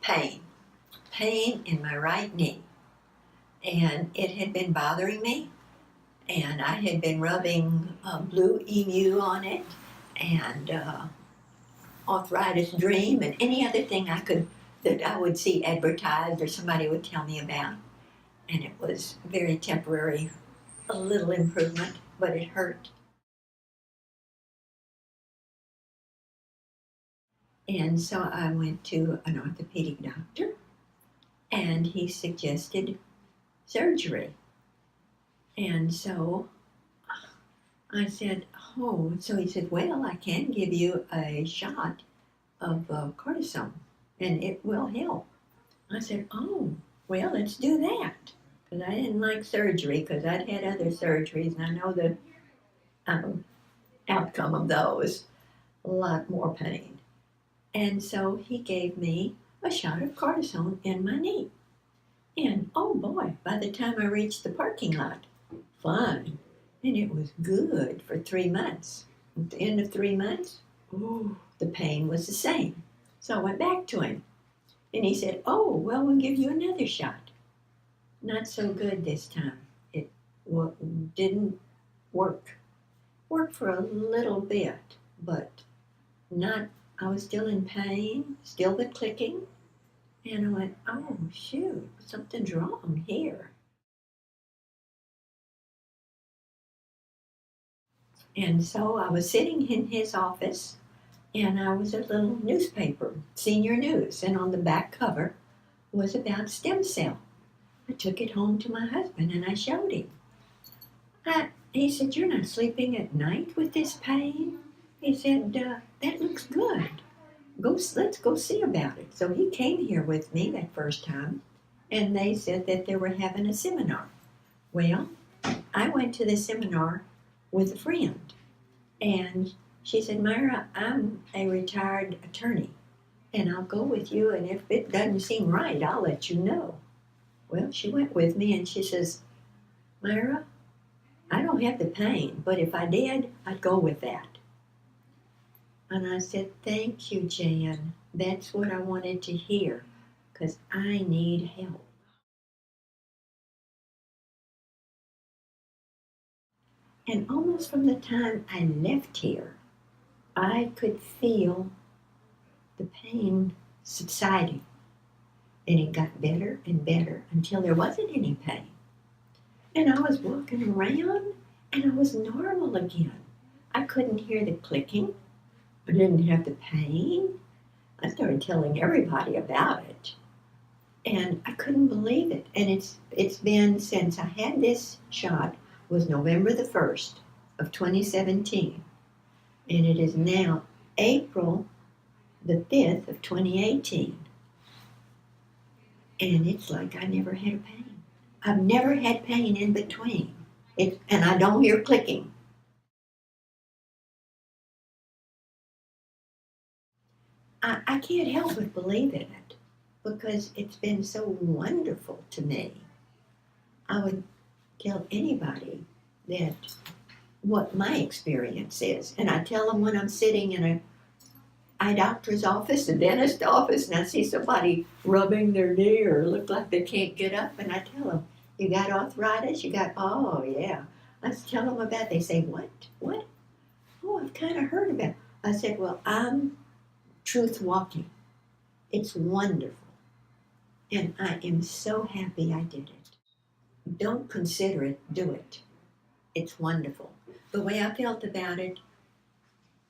pain in my right knee. And it had been bothering me, and I had been rubbing Blue Emu on it, and Arthritis Dream, and any other thing that I would see advertised or somebody would tell me about. And it was very temporary, a little improvement, but it hurt. And so I went to an orthopedic doctor, and he suggested surgery. And so I said, oh, so he said, well, I can give you a shot of cortisone, and it will help. I said, oh, well, let's do that. Because I didn't like surgery, because I'd had other surgeries, and I know the um, outcome of those, a lot more pain. And so he gave me a shot of cortisone in my knee. And oh boy, by the time I reached the parking lot, fine. And it was good for 3 months. At the end of 3 months, ooh, the pain was the same. So I went back to him. And he said, oh, well, we'll give you another shot. Not so good this time. It didn't work. Worked for a little bit, but not, I was still in pain, still the clicking. And I went, oh, shoot, something's wrong here. And so I was sitting in his office, and I was a little newspaper, Senior News, and on the back cover was about stem cell. I took it home to my husband and I showed him. He said, you're not sleeping at night with this pain? He said, that looks good. Let's go see about it. So he came here with me that first time, and they said that they were having a seminar. Well, I went to the seminar with a friend, and she said, Myra, I'm a retired attorney, and I'll go with you, and if it doesn't seem right, I'll let you know. Well, she went with me, and she says, Myra, I don't have the pain, but if I did, I'd go with that. And I said, thank you, Jan. That's what I wanted to hear, because I need help. And almost from the time I left here, I could feel the pain subsiding. And it got better and better until there wasn't any pain. And I was walking around, and I was normal again. I couldn't hear the clicking. I didn't have the pain. I started telling everybody about it. And I couldn't believe it. And it's been since I had this shot, was November the 1st of 2017. And it is now April the 5th of 2018. And it's like I never had pain. I've never had pain in between. And I don't hear clicking. I can't help but believe in it because it's been so wonderful to me. I would tell anybody that what my experience is. And I tell them when I'm sitting in a eye doctor's office, a dentist office, and I see somebody rubbing their knee or look like they can't get up, and I tell them, you got arthritis? Oh, yeah. I tell them about it. They say, what? What? Oh, I've kind of heard about it. I said, well, I'm truth walking. It's wonderful. And I am so happy I did it. Don't consider it, do it. It's wonderful. The way I felt about it,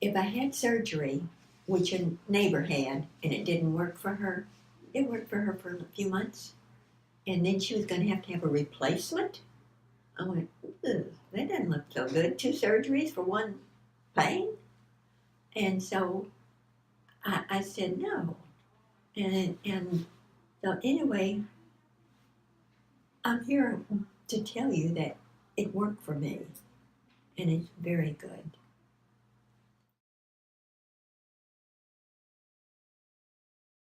if I had surgery, which a neighbor had, and it didn't work for her, it worked for her for a few months. And then she was going to have a replacement. I went, that doesn't look so good. 2 surgeries for one pain? And so I said no. And so anyway, I'm here to tell you that it worked for me, and it's very good.